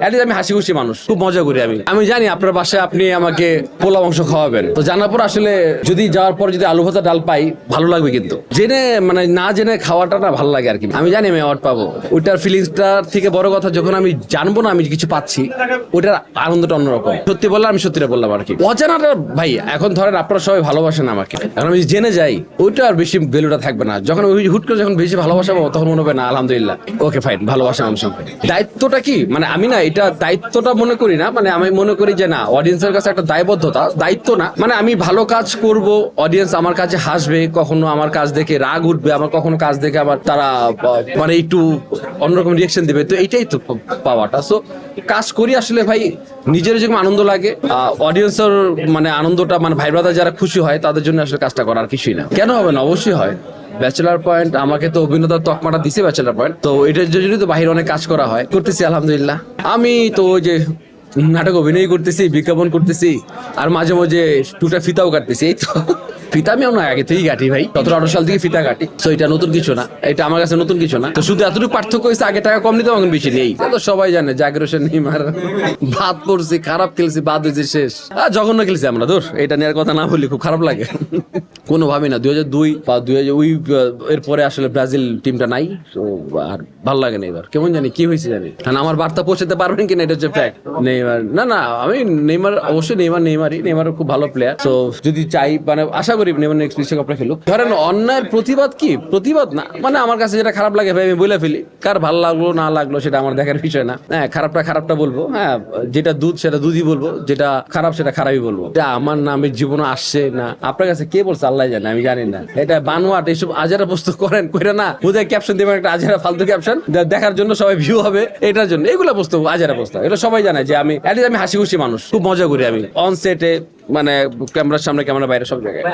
আমি হাসি খুশি মানুষ, খুব মজা করি। আমি জানি আপনার বাসায় আপনি আমাকে পোলা মাংস খাওয়াবেন, তো জানার পর আসলে যদি যাওয়ার পর যদি আলু ভাজা ডাল পাই ভালো লাগবে, কিন্তু জেনে মানে না জেনে খাওয়াটা না ভালো লাগে আর কি। আমি জানি আমি অ্যাওয়ার্ড পাবো, ওইটার ফিলিংসটার থেকে বড় কথা যখন আমি জানবো না আমি কিছু পাচ্ছি, ওইটার আনন্দটা অন্যরকম। সত্যি বললাম, আমি সত্যিটা বললাম আর কি। অজানাটা ভাই, এখন ধরেন আপনারা সবাই ভালোবাসেন আমাকে, এখন আমি জেনে যাই ওইটা আর বেশি ভ্যালুটা থাকবে না। যখন ওই হুট করে যখন বেশি ভালোবাসা পাবো তখন মনে হবে না আলহামদুলিল্লাহ ওকে ফাইন, ভালোবাসা মানুষের দায়িত্বটা কি মানে আমি না এটা দায়িত্বটা মনে করি না, মানে আমি মনে করি যে না অডিয়েন্সের কাছে একটা দায়বদ্ধতা, দায়িত্ব না। মানে আমি ভালো কাজ করব, অডিয়েন্স আমার কাছে হাসবে, কখনো আমার কাজ দেখে রাগ উঠবে, আমার কখনো কাজ দেখে আবার তারা মানে একটু অন্যরকম রিয়েকশন দিবে, তো এইটাই তো পাওয়াটা। সো কাজ করি আসলে ভাই নিজের যেরকম আনন্দ লাগে, অডিয়েন্সের মানে আনন্দটা, মানে ভাই ব্রাদার যারা খুশি হয় তাদের জন্য আসলে কাজটা করার কিছুই না। কেন হবে না, অবশ্যই হয়। ব্যাচেলার পয়েন্ট আমাকে তো অভিনেতার তকমাটা দিছে ব্যাচেলার পয়েন্ট, তো এটার জন্য তো বাইরে অনেক কাজ করা হয়, করতেছি আলহামদুলিল্লাহ। আমি তো ওই যে নাটক অভিনয় করতেছি, বিজ্ঞাপন করতেছি, আর মাঝে মাঝে দুটা ফিতাও কাটতেছি। এই তো ফিতা আমি আমরা আগে থেকেই কাটি ভাই, 17-18 সাল থেকে ফিতা কাটি। তো এটা নতুন কিছু না, এটা আমার কাছে নতুন কিছু না। তো শুধু এতটুকু পার্থক্য হয়েছে আগে টাকা কম নিতে এখন বেশি নেই। তো সবাই জানে জাকির হোসেন নেইমার ভাত পড়ছি, খারাপ খেলছি, বাদ হয়েছে শেষ। জঘন্য খেলছি আমরা, ধর এটা নেওয়ার কথা না বললে খুব খারাপ লাগে। কোনোভাবেই না, 2002 বা 2000 এরপরে আসলে ব্রাজিল টিমটা নাই, তো আর ভালো লাগে না। এবার কেমন জানি কি হয়েছে জানি, কারণ আমার বার্তা পৌঁছাতে পারবেন কিনা এটা হচ্ছে ফ্যাক্ট। নেইমার না আমি নেইমার অবশ্যই নেইমার খুব ভালো প্লেয়ার। তো যদি চাই মানে আশা করি নেইমার নেক্সট বিশ্বকাপটা খেলুক। ধরেন অন্যায়ের প্রতিবাদ কি প্রতিবাদ না, মানে আমার কাছে যেটা খারাপ লাগে ভাই আমি বলে ফেলি, কার ভালো লাগলো না লাগলো সেটা আমার দেখার বিষয় না। হ্যাঁ, খারাপটা বলবো, হ্যাঁ যেটা দুধ সেটা দুধই বলবো, যেটা খারাপ সেটা খারাপই বলবো। এটা আমার নামের জীবনে আসছে না, আপনার কাছে কে বলছে আল্লাহ জানে, আমি জানি না। এটা বানোয়াট, এইসব আজারা প্রস্তুত করেন করে না, বোধহয় ক্যাপশন দেবেন একটা আজারা ফালতু ক্যাপশন দেখার জন্য, সবাই ভিউ হবে এটার জন্য, এগুলো প্রস্তুত আজারা প্রস্তাব। এটা সবাই জানে যে আমি আমি হাসি খুশি মানুষ, খুব মজা করি আমি অন সেটে, মানে ক্যামেরার সামনে ক্যামেরা বাইরে সব জায়গায়।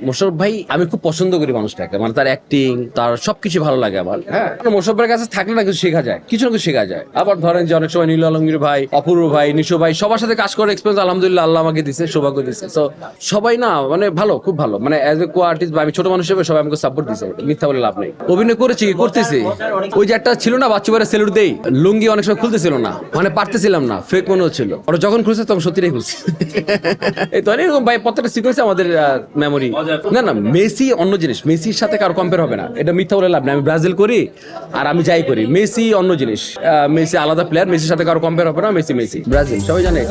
মোশাররফ ভাই আমি খুব পছন্দ করি মানুষটাকে, মানে তার অ্যাক্টিং তার সবকিছু ভালো লাগে আমার। হ্যাঁ, মোশাররফের কাছে থাকলে না কিছু শেখা যায়, কিছু না কিছু শেখা যায়। আবার ধরেন যে অনেক সময় নীল আলমগীর ভাই, অপূর্ব ভাই, নিশো ভাই, সবার সাথে কাজ করে এক্সপিরিয়েন্স আলহামদুলিল্লাহ আল্লাহ আমাকে দিছে, সৌভাগ্য দিছে। তো সবাই না মানে ভালো, খুব ভালো, মানে অ্যাজ এ কো আর্টিস্ট বা আমি ছোট মানুষ হিসেবে সবাই আমাকে সাপোর্ট দিছে, মিথ্যা বলে লাভ নেই। অভিনয় করেছি, করতেছি। ওই যে একটা ছিল না বাচ্চাবারে সেলুট দেই, লুঙ্গি অনেক সময় খুলতেছিল না, মানে পারতেছিলাম না, ফেক মনে হচ্ছিল, ওরা যখন খুলছে তখন সত্যিটাই খুলছে। এই তো এরকম ভাই প্রত্যেকটা সিকোয়েন্সে আমাদের মেমোরি। না মেসি অন্য জিনিস, মেসির সাথে কারো কম্পেয়ার হবে না, এটা মিথ্যা বলে লাভ নেই। আমি ব্রাজিল করি আর আমি যাই করি, মেসি অন্য জিনিস, মেসি আলাদা প্লেয়ার, মেসির সাথে কারো কম্পেয়ার হবে না। মেসি ব্রাজিল সবাই জানে।